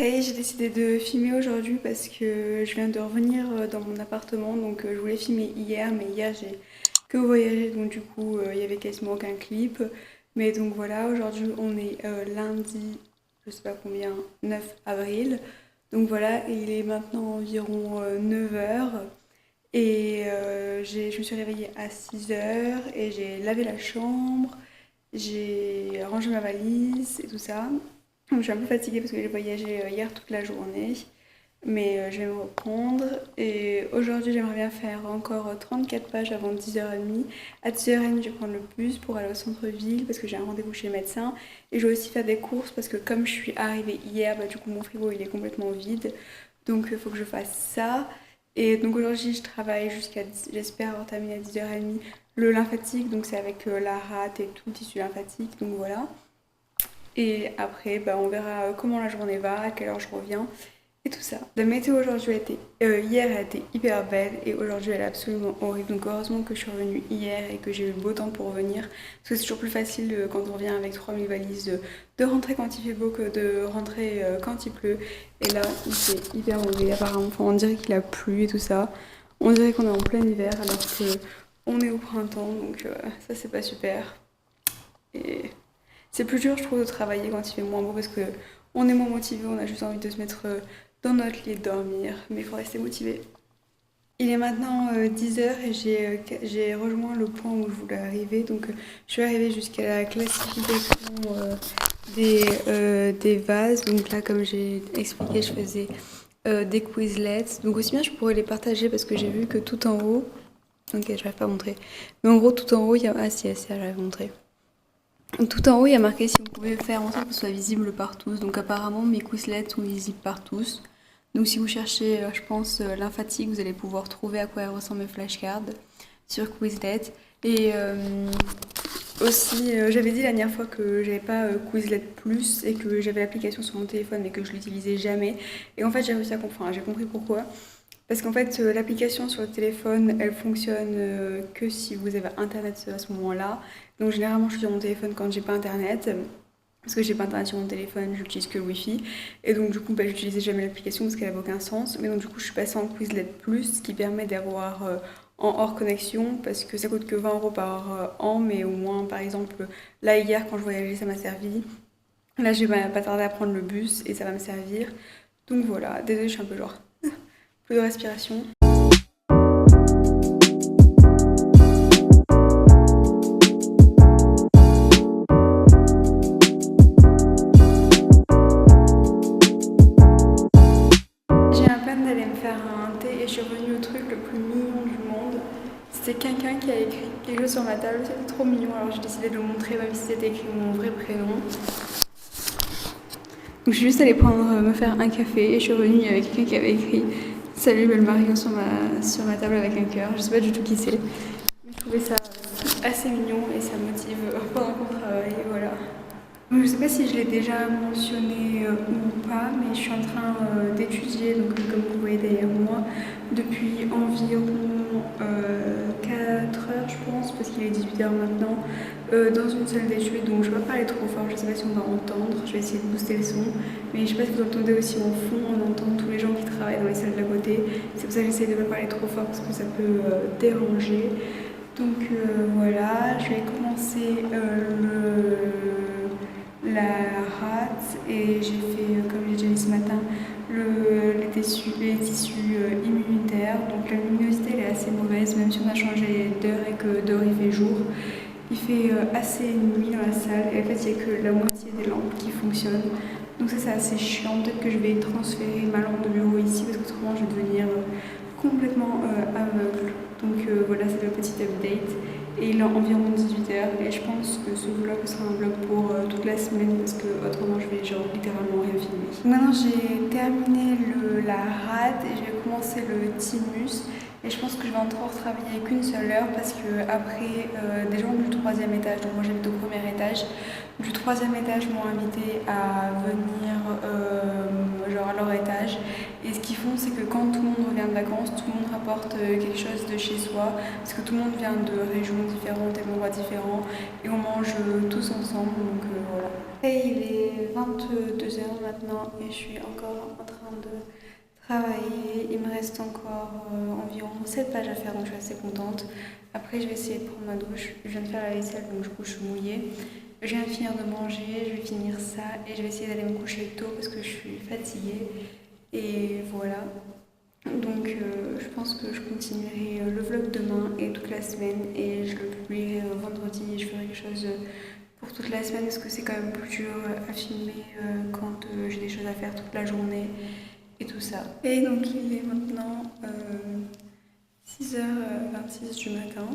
Et j'ai décidé de filmer aujourd'hui parce que je viens de revenir dans mon appartement, donc je voulais filmer hier, mais hier j'ai que voyagé, donc du coup il y avait quasiment aucun clip. Mais donc voilà, aujourd'hui on est lundi, je sais pas combien, 9 avril. Donc voilà, et il est maintenant environ 9 h. Et je me suis réveillée à 6 h et j'ai lavé la chambre, j'ai rangé ma valise et tout ça. Donc, je suis un peu fatiguée parce que j'ai voyagé hier toute la journée, mais je vais me reprendre. Et aujourd'hui, j'aimerais bien faire encore 34 pages avant 10h30. À 10h30, je vais prendre le bus pour aller au centre-ville parce que j'ai un rendez-vous chez le médecin. Et je vais aussi faire des courses parce que comme je suis arrivée hier, bah, du coup mon frigo il est complètement vide. Donc il faut que je fasse ça. Et donc aujourd'hui, je travaille jusqu'à, j'espère avoir terminé à 10h30 le lymphatique. Donc c'est avec la rate et tout le tissu lymphatique. Donc voilà. Et après, bah, on verra comment la journée va, à quelle heure je reviens et tout ça. La météo aujourd'hui hier elle a été hyper belle et aujourd'hui elle est absolument horrible. Donc heureusement que je suis revenue hier et que j'ai eu le beau temps pour revenir. Parce que c'est toujours plus facile quand on revient avec 3000 valises de rentrer quand il fait beau que de rentrer quand il pleut. Et là il fait hyper mauvais apparemment. Enfin, on dirait qu'il a plu et tout ça. On dirait qu'on est en plein hiver alors que on est au printemps. Donc ça c'est pas super. Et c'est plus dur, je trouve, de travailler quand il fait moins beau parce que on est moins motivé, on a juste envie de se mettre dans notre lit et de dormir, mais il faut rester motivé. Il est maintenant 10 h et j'ai rejoint le point où je voulais arriver. Donc, je suis arrivée jusqu'à la classification des vases. Donc, là, comme j'ai expliqué, je faisais des Quizlets. Donc, aussi bien, je pourrais les partager parce que j'ai vu que tout en haut. Ok, j'arrive pas à montrer. Mais en gros, tout en haut, il y a. Ah, si, j'arrive à montrer. Tout en haut, il y a marqué si vous pouvez faire en sorte que ce soit visible par tous. Donc apparemment, mes Quizlets sont visibles par tous. Donc si vous cherchez, je pense, lymphatique, vous allez pouvoir trouver à quoi ressemblent mes flashcards sur Quizlet. Et aussi, j'avais dit la dernière fois que j'avais pas Quizlet Plus et que j'avais l'application sur mon téléphone mais que je l'utilisais jamais. Et en fait, j'ai réussi à comprendre, j'ai compris pourquoi. Parce qu'en fait, l'application sur le téléphone, elle fonctionne que si vous avez internet à ce moment-là. Donc généralement, je suis sur mon téléphone quand j'ai pas internet. Parce que j'ai pas internet sur mon téléphone, j'utilise que le wifi. Et donc du coup, bah, j'utilisais jamais l'application parce qu'elle avait aucun sens. Mais donc du coup, je suis passée en Quizlet Plus, ce qui permet d'avoir en hors connexion, parce que ça coûte que 20 € par an. Mais au moins, par exemple, là hier, quand je voyageais, ça m'a servi. Là, je vais pas tarder à prendre le bus et ça va me servir. Donc voilà, désolée, je suis un peu genre peu de respiration. J'ai un plan d'aller me faire un thé et je suis revenue au truc le plus mignon du monde. C'était quelqu'un qui a écrit quelque chose sur ma table, c'était trop mignon, alors j'ai décidé de le montrer même si c'était écrit mon vrai prénom. Donc je suis juste allée me faire un café et je suis revenue avec quelqu'un qui avait écrit Salut belle Marion sur ma table avec un cœur. Je sais pas du tout qui c'est, mais je trouvais ça assez mignon et ça motive pendant qu'on travaille, voilà. Donc, je sais pas si je l'ai déjà mentionné ou pas, mais je suis en train d'étudier, donc comme vous voyez derrière moi, depuis environ 4 heures, je pense, parce qu'il est 18 h maintenant, dans une salle d'études. Donc je vais pas parler trop fort, je sais pas si on va entendre, je vais essayer de booster le son, mais je sais pas si vous entendez aussi au fond, on entend tous les gens qui travaillent dans les salles d'à côté. C'est pour ça que j'essaie de pas parler trop fort parce que ça peut déranger. Donc voilà, je vais commencer la rate et j'ai fait, comme j'ai déjà dit ce matin, les tissus immunitaires. Donc la luminosité elle est assez mauvaise, même si on a changé d'heure et que dehors il fait jour. Il fait assez nuit dans la salle et en fait il n'y a que la moitié des lampes qui fonctionnent. Donc ça c'est assez chiant, peut-être que je vais transférer ma lampe de bureau ici parce qu'autrement je vais devenir complètement aveugle. Donc voilà, c'est le petit update. Et il est environ 18 h et je pense que ce vlog sera un vlog pour toute la semaine parce que autrement je vais genre littéralement rien filmer. Maintenant j'ai terminé la rade et je vais commencer le thymus. Et je pense que je vais encore travailler qu'une seule heure parce que après des gens du 3e étage, donc moi j'habite au 1er étage, du 3e étage m'ont invité à venir ce qu'ils font, c'est que quand tout le monde revient de vacances, tout le monde rapporte quelque chose de chez soi, parce que tout le monde vient de régions différentes et d'endroits différents, et on mange tous ensemble, donc voilà. Et il est 22 h maintenant, et je suis encore en train de travailler. Il me reste encore environ 7 pages à faire, donc je suis assez contente. Après, je vais essayer de prendre ma douche. Je viens de faire la vaisselle, donc du coup, je suis mouillée. Je viens de finir de manger, je vais finir ça, et je vais essayer d'aller me coucher tôt parce que je suis fatiguée. Et voilà. Donc je pense que je continuerai le vlog demain et toute la semaine et je le publierai vendredi et je ferai quelque chose pour toute la semaine parce que c'est quand même plus dur à filmer quand j'ai des choses à faire toute la journée et tout ça. Et donc il est maintenant 6h26 du matin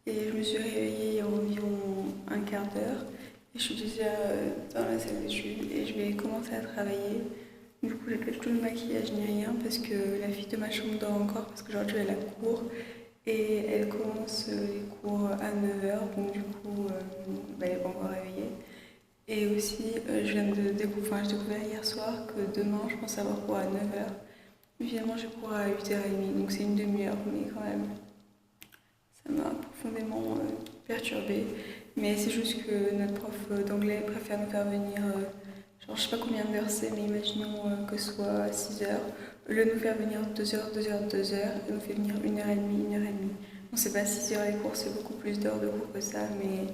et je me suis réveillée il y a environ un quart d'heure et je suis déjà dans la salle d'études et je vais commencer à travailler. Du coup, j'ai pas du tout de maquillage ni rien parce que la fille de ma chambre dort encore parce qu'aujourd'hui elle a cours et elle commence les cours à 9h, donc du coup elle n'est pas encore réveillée. Et aussi, je viens de découvrir, j'ai découvert hier soir que demain je pense avoir cours à 9h. Finalement, j'ai cours à 8h30, donc c'est une demi-heure, mais quand même, ça m'a profondément perturbée. Mais c'est juste que notre prof d'anglais préfère nous faire venir. Genre, je sais pas combien d'heures c'est, mais imaginons que ce soit 6 heures. Au lieu de nous faire venir 2 heures, 2 heures, 2 heures, elle nous fait venir 1h30, 1h30. Bon, c'est pas 6 heures les cours, c'est beaucoup plus d'heures de cours que ça, mais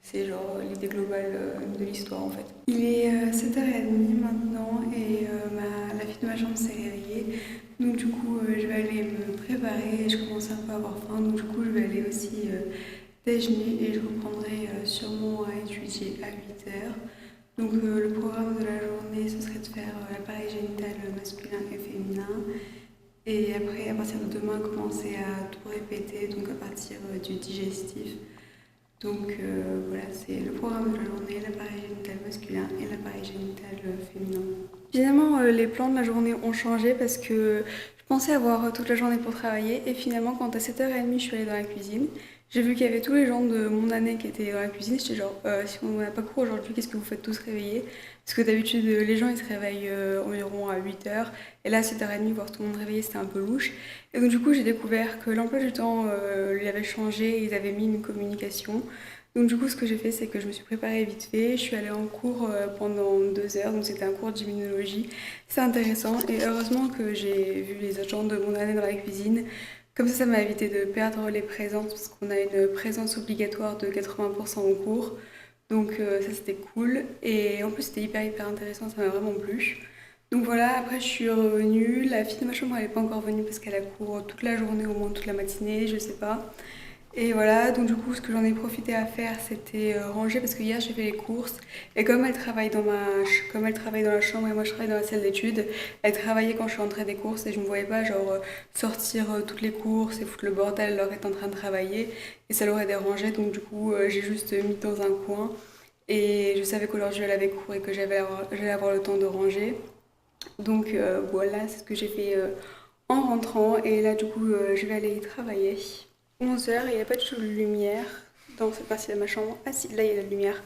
c'est genre l'idée globale de l'histoire en fait. Il est 7h30 maintenant et la fille de ma chambre s'est réveillée. Donc du coup, je vais aller me préparer. Je commence un peu à avoir faim, donc du coup, je vais aller aussi déjeuner et je reprendrai sûrement à étudier à 8h. Donc le programme de la journée, ce serait de faire l'appareil génital masculin et féminin. Et après, à partir de demain, commencer à tout répéter, donc à partir du digestif. Donc voilà, c'est le programme de la journée, l'appareil génital masculin et l'appareil génital féminin. Finalement, les plans de la journée ont changé parce que je pensais avoir toute la journée pour travailler. Et finalement, quand à 7h30, je suis allée dans la cuisine, j'ai vu qu'il y avait tous les gens de mon année qui étaient dans la cuisine. J'étais genre, si on n'a pas cours aujourd'hui, qu'est-ce que vous faites tous réveillés? Parce que d'habitude, les gens ils se réveillent environ à 8h. Et là, à 7h30, voir tout le monde réveillé, c'était un peu louche. Et donc, du coup, j'ai découvert que l'emploi du temps lui avait changé et ils avaient mis une communication. Donc, du coup, ce que j'ai fait, c'est que je me suis préparée vite fait. Je suis allée en cours pendant 2 heures. Donc, c'était un cours d'immunologie. C'est intéressant. Et heureusement que j'ai vu les autres gens de mon année dans la cuisine. Comme ça m'a évité de perdre les présences parce qu'on a une présence obligatoire de 80% au cours. Donc ça c'était cool et en plus c'était hyper intéressant, ça m'a vraiment plu. Donc voilà, après je suis revenue, la fille de ma chambre elle n'est pas encore venue parce qu'elle a cours toute la journée, au moins toute la matinée, je sais pas. Et voilà, donc du coup ce que j'en ai profité à faire c'était ranger parce que hier j'ai fait les courses et comme elle travaille dans la chambre et moi je travaille dans la salle d'études, elle travaillait quand je suis rentrée des courses et je me voyais pas genre sortir toutes les courses et foutre le bordel alors qu'elle est en train de travailler et ça l'aurait dérangé donc du coup j'ai juste mis dans un coin et je savais qu'aujourd'hui elle avait cours et que j'allais avoir le temps de ranger. Donc voilà, c'est ce que j'ai fait en rentrant et là du coup je vais aller travailler. 11h et il n'y a pas du tout de lumière dans cette partie de ma chambre. Ah si, là il y a la lumière.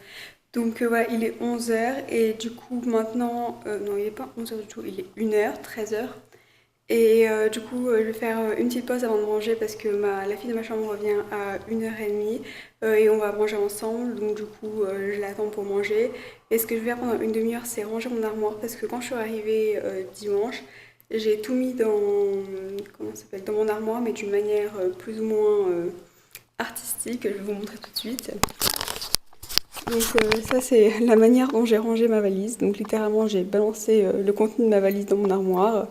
Donc voilà, il est 11h et du coup maintenant, non il n'est pas 11h du tout, il est 1h, 13h. Et du coup je vais faire une petite pause avant de manger parce que la fille de ma chambre revient à 1h30 et on va manger ensemble. Donc du coup je l'attends pour manger. Et ce que je vais faire pendant une demi-heure c'est ranger mon armoire parce que quand je suis arrivée dimanche, j'ai tout mis dans mon armoire, mais d'une manière plus ou moins artistique. Je vais vous montrer tout de suite. Donc ça c'est la manière dont j'ai rangé ma valise. Donc littéralement j'ai balancé le contenu de ma valise dans mon armoire.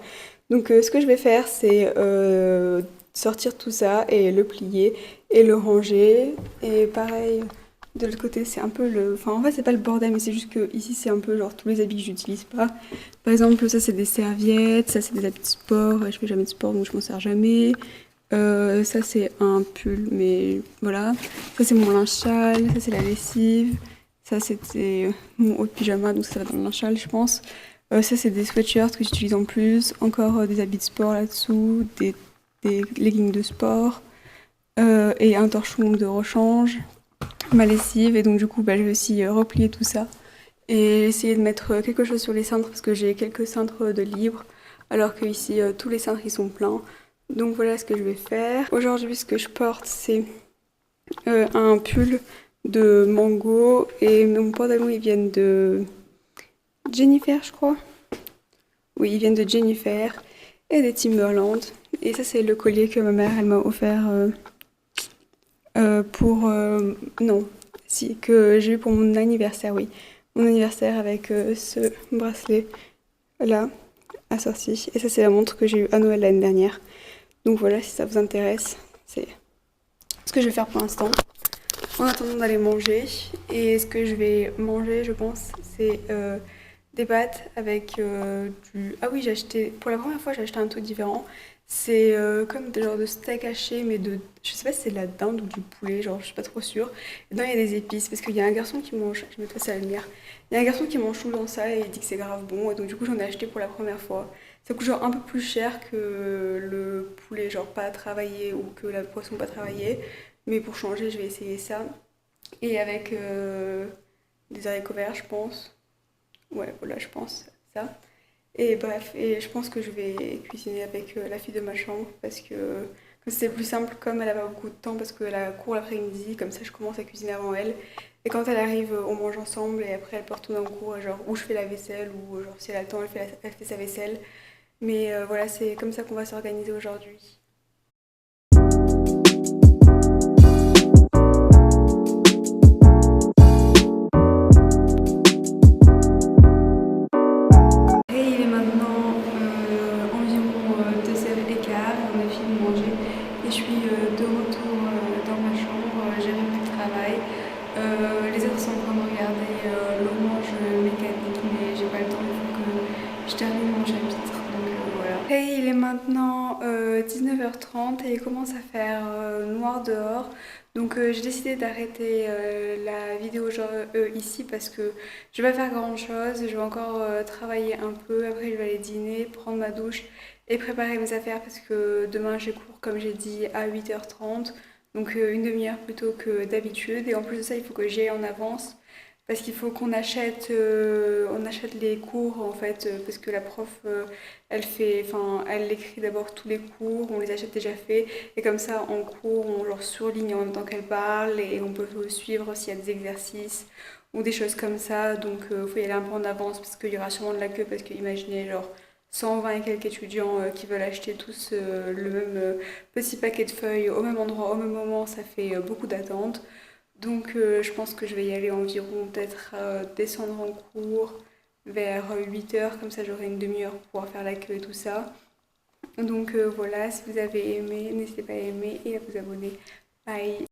Donc ce que je vais faire c'est sortir tout ça et le plier et le ranger. Et pareil de l'autre côté c'est un peu le... Enfin en fait c'est pas le bordel mais c'est juste que ici c'est un peu genre tous les habits que j'utilise pas. Par exemple ça c'est des serviettes, ça c'est des habits de sport, je fais jamais de sport donc je m'en sers jamais. Ça c'est un pull mais voilà. Ça c'est mon linge sale, ça c'est la lessive. Ça c'était mon haut de pyjama donc ça va dans le linge sale je pense. Ça c'est des sweatshirts que j'utilise en plus. Encore des habits de sport là-dessous, des leggings de sport et un torchon de rechange. Ma lessive et donc du coup je vais aussi replier tout ça et essayer de mettre quelque chose sur les cintres parce que j'ai quelques cintres de libre alors que ici tous les cintres ils sont pleins. Donc voilà ce que je vais faire. Aujourd'hui ce que je porte c'est un pull de mango et mon pantalon ils viennent de Jennifer je crois. Oui, ils viennent de Jennifer et des Timberland. Et ça c'est le collier que ma mère elle m'a offert pour... non, si, que j'ai eu pour mon anniversaire, oui. Mon anniversaire avec ce bracelet là, assorti. Et ça c'est la montre que j'ai eu à Noël l'année dernière. Donc voilà, si ça vous intéresse, c'est ce que je vais faire pour l'instant. En attendant d'aller manger. Et ce que je vais manger, je pense, c'est des pâtes avec du... Ah oui, j'ai acheté... Pour la première fois, j'ai acheté un truc différent. C'est comme des genres de steak haché, mais de... Je sais pas si c'est de la dinde ou du poulet, genre je suis pas trop sûre. Et dedans, il y a des épices, parce qu'il y a un garçon qui mange... Je vais mettre ça à la lumière. Il y a un garçon qui mange tout dans ça et il dit que c'est grave bon. Et donc du coup, j'en ai acheté pour la première fois. Ça coûte genre un peu plus cher que le poulet, genre pas travaillé ou que la poisson pas travaillée. Mais pour changer, je vais essayer ça. Et avec des haricots verts, je pense. Ouais, voilà, je pense ça. Et bref, et je pense que je vais cuisiner avec la fille de ma chambre parce que c'est plus simple comme elle a pas beaucoup de temps parce qu'elle a cours l'après-midi, comme ça je commence à cuisiner avant elle. Et quand elle arrive, on mange ensemble et après elle peut retourner en cours, et genre où je fais la vaisselle ou genre si elle a le temps, elle fait sa vaisselle. Mais voilà, c'est comme ça qu'on va s'organiser aujourd'hui. Et il est maintenant environ 2h15, on a fini de manger et je suis de retour dans ma chambre, j'ai repris le travail. Les autres sont en train de regarder l'horloge mécanique mais j'ai pas le temps, il faut que je termine mon chapitre. Donc voilà. Et il est maintenant 19h30 et il commence à faire noir dehors. Donc j'ai décidé d'arrêter la vidéo genre, ici parce que je vais pas faire grand chose. Je vais encore travailler un peu. Après je vais aller dîner, prendre ma douche et préparer mes affaires parce que demain j'ai cours comme j'ai dit à 8h30. Donc une demi-heure plutôt que d'habitude. Et en plus de ça il faut que j'y aille en avance. Parce qu'il faut on achète les cours en fait, parce que la prof, elle écrit d'abord tous les cours, on les achète déjà faits, et comme ça en cours on leur surligne en même temps qu'elle parle, et on peut suivre s'il y a des exercices ou des choses comme ça, donc il faut y aller un peu en avance parce qu'il y aura sûrement de la queue, parce que imaginez genre 120 et quelques étudiants qui veulent acheter tous le même petit paquet de feuilles au même endroit, au même moment, ça fait beaucoup d'attente. Donc je pense que je vais y aller environ, peut-être descendre en cours vers 8h, comme ça j'aurai une demi-heure pour pouvoir faire la queue et tout ça. Donc voilà, si vous avez aimé, n'hésitez pas à aimer et à vous abonner. Bye!